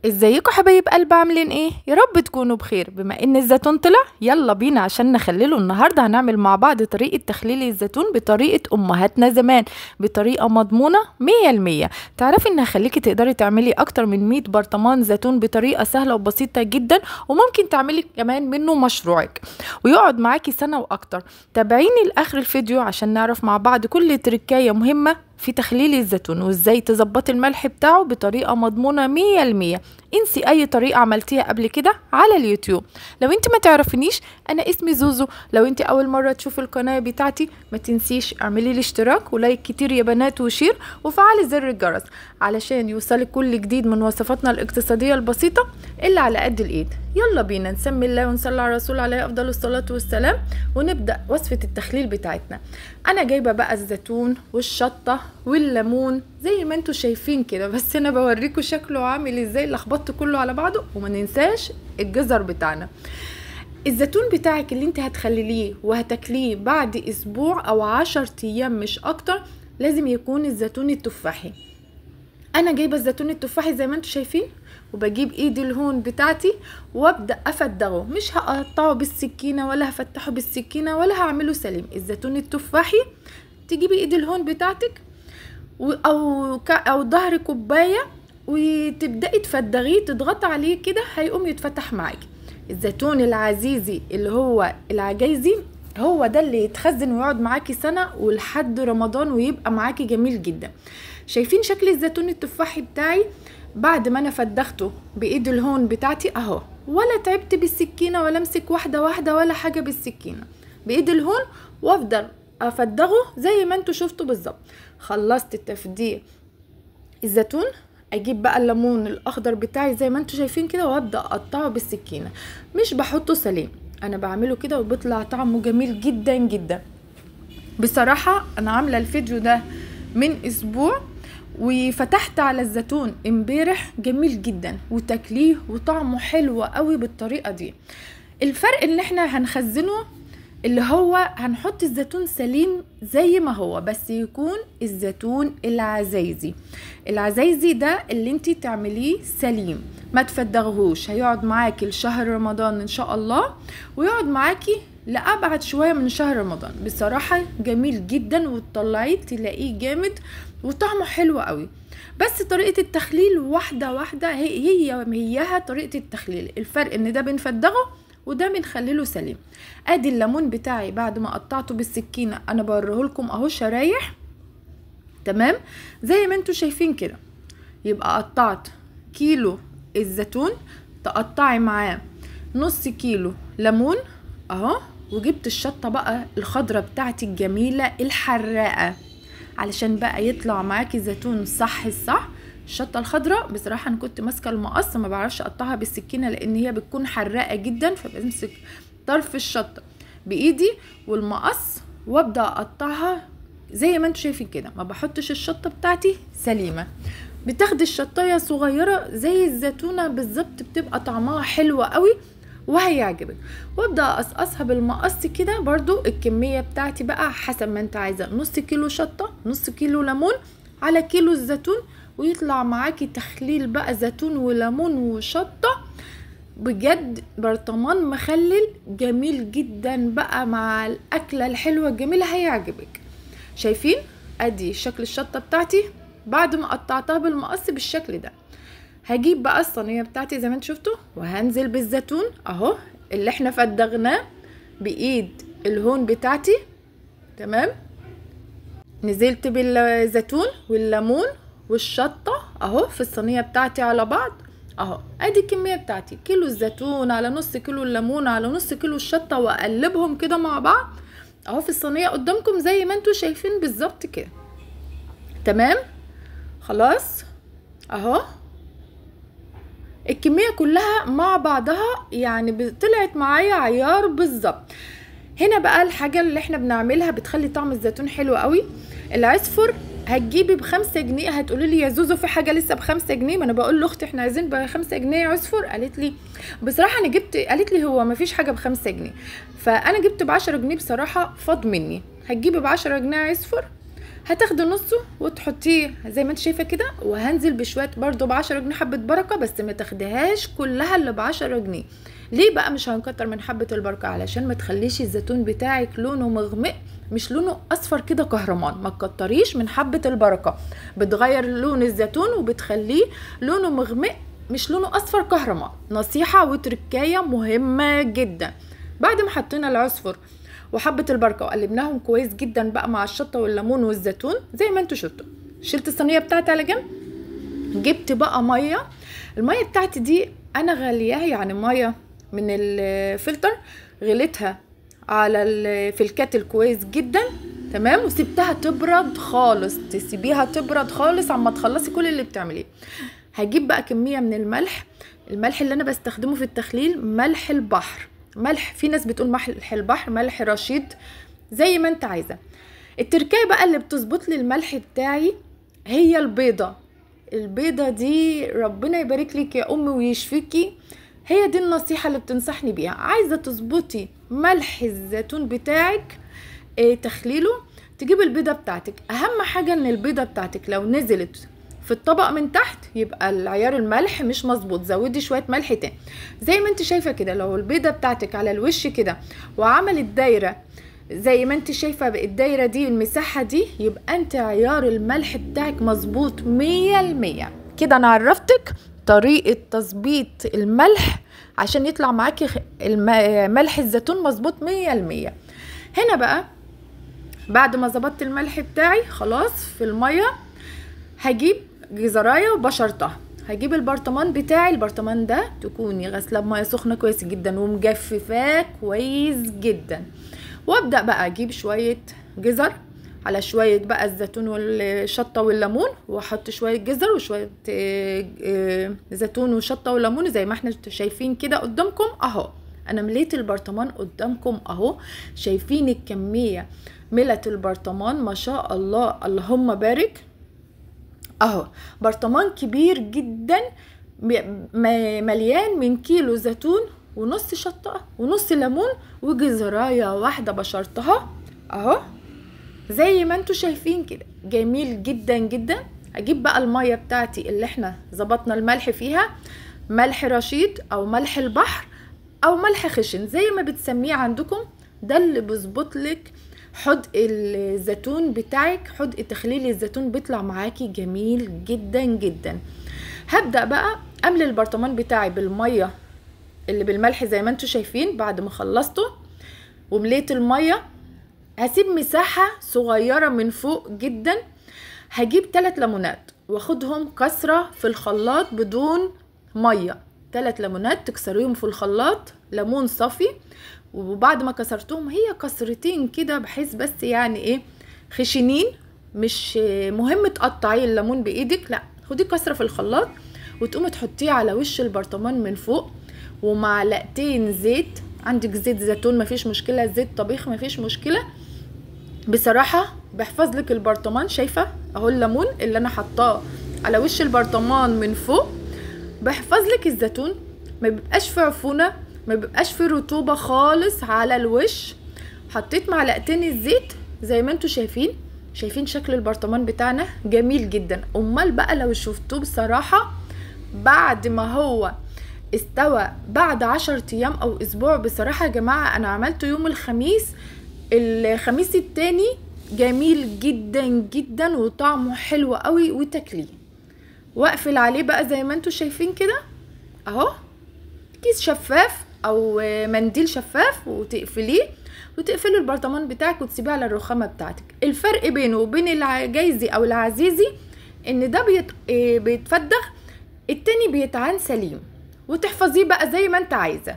ازيكم حبايب قلب، عاملين ايه؟ يا رب تكونوا بخير. بما ان الزيتون طلع، يلا بينا عشان نخلله. النهارده هنعمل مع بعض طريقة تخليل الزيتون بطريقة امهاتنا زمان، بطريقة مضمونة 100%. تعرفي ان هخليكي تقدري تعملي اكتر من 100 برطمان زيتون بطريقة سهلة وبسيطة جدا، وممكن تعملي كمان منه مشروعك ويقعد معاكي سنة واكتر. تابعيني لاخر الفيديو عشان نعرف مع بعض كل تركاية مهمة في تخليل الزيتون، وازاي تظبطي الملح بتاعه بطريقة مضمونة 100%. انسي اي طريقة عملتيها قبل كده على اليوتيوب. لو انت ما تعرفنيش، انا اسمي زوزو. لو انت اول مرة تشوف القناة بتاعتي، ما تنسيش اعملي لي اشتراك ولايك كتير يا بنات وشير، وفعلي زر الجرس علشان يوصلك كل جديد من وصفاتنا الاقتصادية البسيطة اللي على قد الايد. يلا بينا نسمي الله ونصلي على الرسول عليه افضل الصلاة والسلام، ونبدأ وصفة التخليل بتاعتنا. انا جايبة بقى الزيتون والشطة والليمون زي ما انتوا شايفين كده، بس انا بوريكم شكله عامل ازاي، لخبطت كله على بعضه. وما ننساش الجزر بتاعنا. الزيتون بتاعك اللي انت هتخلليه وهتاكليه بعد اسبوع او 10 ايام مش اكتر، لازم يكون الزيتون التفاحي. انا جايبه الزيتون التفاحي زي ما انتوا شايفين، وبجيب ايدي الهون بتاعتي وابدا افدغه. مش هقطعه بالسكينه ولا هفتحه بالسكينه ولا هعمله سليم. الزيتون التفاحي تجيبي ايدي الهون بتاعتك او ظهر كوبايه، وتبداي تفدغيه، تضغطي عليه كده هيقوم يتفتح معاكي. الزيتون العزيزي اللي هو العجيزي، هو ده اللي يتخزن ويقعد معاكي سنه ولحد رمضان ويبقى معاكي جميل جدا. شايفين شكل الزيتون التفاحي بتاعي بعد ما انا فدخته بايد الهون بتاعتي اهو، ولا تعبت بالسكينه ولا امسك واحده واحده ولا حاجه بالسكينه، بايد الهون وافضل افدغه زي ما انتوا شفتوا بالظبط. خلصت التفدير الزيتون، اجيب بقى الليمون الاخضر بتاعي زي ما انتوا شايفين كده، وابدا اقطعه بالسكينه. مش بحطه سليم، انا بعمله كده وبيطلع طعمه جميل جدا جدا. بصراحه انا عامله الفيديو ده من اسبوع، وفتحت على الزيتون امبارح، جميل جدا وتاكليه وطعمه حلو قوي بالطريقه دي. الفرق اللي احنا هنخزنه اللي هو هنحط الزيتون سليم زي ما هو، بس يكون الزيتون العزيزي. العزيزي ده اللي انتي تعمليه سليم، ما تفدغهوش. هيقعد معاكي لشهر رمضان ان شاء الله، ويقعد معاكي لأبعد شوية من شهر رمضان. بصراحة جميل جدا، وتطلعيه تلاقيه جامد وطعمه حلو قوي. بس طريقة التخليل واحدة واحدة، هيها طريقة التخليل. الفرق ان ده بنفدغه وده بنخلله سليم. ادي الليمون بتاعي بعد ما قطعته بالسكينة، انا بوريهولكم اهو شرايح تمام زي ما انتوا شايفين كده. يبقى قطعت كيلو الزيتون، تقطعي معاه نص كيلو ليمون اهو، وجبت الشطة بقى الخضرة بتاعتي الجميلة الحراقة علشان بقى يطلع معاكي زيتون صح الصح. الشطه الخضراء بصراحه انا كنت ماسكه المقص، ما بعرفش اقطعها بالسكينه لان هي بتكون حراقه جدا، فبمسك طرف الشطه بايدي والمقص وابدا اقطعها زي ما انتوا شايفين كده. ما بحطش الشطه بتاعتي سليمه، بتاخدي الشطايه صغيره زي الزيتونه بالظبط، بتبقى طعمها حلو قوي وهيعجبك. وابدا اقصقصها بالمقص كده. برضو الكميه بتاعتي بقى حسب ما انت عايزه، نص كيلو شطه، نص كيلو ليمون على كيلو الزيتون، ويطلع معاكي تخليل بقى زيتون وليمون وشطه. بجد برطمان مخلل جميل جدا بقى مع الاكله الحلوه الجميله، هيعجبك. شايفين ادي شكل الشطه بتاعتي بعد ما قطعتها بالمقص بالشكل ده. هجيب بقى الصينيه بتاعتي زي ما انتوا شفتوا، وهنزل بالزيتون اهو اللي احنا فدغناه بايد الهون بتاعتي تمام. نزلت بالزيتون والليمون والشطه اهو في الصينيه بتاعتي على بعض اهو. ادي الكميه بتاعتي، كيلو الزيتون على نص كيلو الليمون على نص كيلو الشطه، واقلبهم كده مع بعض اهو في الصينيه قدامكم زي ما انتوا شايفين بالظبط كده تمام. خلاص اهو الكمية كلها مع بعضها يعني طلعت معايا عيار بالظبط. هنا بقى الحاجة اللي احنا بنعملها بتخلي طعم الزيتون حلو قوي. العصفر هتجيبي ب5 جنيه. هتقولي لي يا زوزو في حاجة لسه ب5 جنيه؟ ما انا بقول لاختي احنا عايزين ب5 جنيه عصفر، قالت لي بصراحة انا جبت، قالت لي هو مفيش حاجة ب5 جنيه، فانا جبت ب10 جنيه بصراحة فاض مني. هتجيبي ب10 جنيه عصفر هتاخدي نصه وتحطيه زي ما انت شايفه كده. وهنزل بشويه برضو ب10 جنيه حبه بركه، بس ما تاخديهاش كلها اللي ب10 جنيه. ليه بقى مش هنكتر من حبه البركه؟ علشان ما تخليش الزيتون بتاعك لونه مغمق، مش لونه اصفر كده كهرمان. ما تكتريش من حبه البركه، بتغير لون الزيتون وبتخليه لونه مغمق مش لونه اصفر كهرمان. نصيحه وتركايه مهمه جدا. بعد ما حطينا العصفر وحبه البركه وقلبناهم كويس جدا بقى مع الشطه والليمون والزيتون زي ما انتوا شفتوا، شلت الصينيه بتاعتي على جنب. جبت بقى ميه. الميه بتاعتي دي انا غلياها، يعني ميه من الفلتر، غليتها على في الكاتل كويس جدا تمام، وسبتها تبرد خالص. تسيبيها تبرد خالص عما تخلصي كل اللي بتعمليه. هجيب بقى كميه من الملح. الملح اللي انا بستخدمه في التخليل ملح البحر. ملح، في ناس بتقول ملح البحر، ملح رشيد، زي ما انت عايزه. التركية بقى اللي بتظبط لي الملح بتاعي هي البيضه. البيضه دي ربنا يبارك لك يا امي ويشفيكي، هي دي النصيحه اللي بتنصحني بيها. عايزه تظبطي ملح الزيتون بتاعك تخليله، تجيب البيضه بتاعتك. اهم حاجه ان البيضه بتاعتك لو نزلت في الطبق من تحت يبقى العيار الملح مش مظبوط، زودي شويه ملح تاني. زي ما انت شايفه كده، لو البيضه بتاعتك على الوش كده وعملت دايره زي ما انت شايفه الدايره دي المساحه دي، يبقى انت عيار الملح بتاعك مظبوط 100%. كده انا عرفتك طريقه تظبيط الملح عشان يطلع معاكي ملح الزيتون مظبوط 100%. هنا بقى بعد ما ظبطت الملح بتاعي خلاص في الميه، هجيب جزرايه وبشرتها. هجيب البرطمان بتاعي. البرطمان ده تكوني غسله بميه سخنه كويس جدا ومجففاه كويس جدا. وابدا بقى اجيب شويه جزر على شويه بقى الزيتون والشطه والليمون، واحط شويه جزر وشويه زيتون وشطه وليمون زي ما احنا شايفين كده قدامكم اهو. انا مليت البرطمان قدامكم اهو، شايفين الكميه ملت البرطمان ما شاء الله اللهم بارك اهو. برطمان كبير جدا مليان من كيلو زيتون ونص شطه ونص ليمون وجزرايه واحده بشرتها اهو زي ما انتوا شايفين كده، جميل جدا جدا. اجيب بقى الميه بتاعتي اللي احنا ظبطنا الملح فيها، ملح رشيد او ملح البحر او ملح خشن زي ما بتسميه عندكم. ده اللي بيظبط لك حدق الزيتون بتاعك، حدق تخليل الزيتون بيطلع معاكي جميل جدا جدا. هبدأ بقى املي البرطمان بتاعي بالميه اللي بالملح زي ما انتوا شايفين. بعد ما خلصته ومليت الميه، هسيب مساحة صغيرة من فوق جدا. هجيب 3 ليمونات واخدهم كسرة في الخلاط بدون مية. 3 ليمونات تكسريهم في الخلاط، ليمون صافي. وبعد ما كسرتهم هي كسرتين كده بحيث بس يعني ايه خشنين، مش مهم تقطعي الليمون بايدك، لا خدي كسرة في الخلاط وتقومي تحطيه على وش البرطمان من فوق. ومعلقتين زيت، عندك زيت زيتون مفيش مشكلة، زيت طبيخ مفيش مشكلة. بصراحة بحفظ لك البرطمان. شايفة اهو الليمون اللي انا حطاه على وش البرطمان من فوق، بحفظ لك الزيتون، ما بيبقاش في عفونة، ما بيبقاش في رطوبة خالص على الوش. حطيت معلقتين الزيت زي ما انتوا شايفين شكل البرطمان بتاعنا جميل جدا. امال بقى لو شفتوه بصراحة بعد ما هو استوى بعد 10 ايام او اسبوع، بصراحة يا جماعة انا عملته يوم الخميس التاني، جميل جدا جدا وطعمه حلو قوي وتاكليه. واقفل عليه بقى زي ما انتوا شايفين كده اهو، كيس شفاف او منديل شفاف، وتقفليه وتقفلي البرطمان بتاعك وتسيبيه على الرخامه بتاعتك. الفرق بينه وبين العجيزي او العزيزي ان ده بيتفدغ، التاني بيتعان سليم. وتحفظيه بقى زي ما انت عايزه.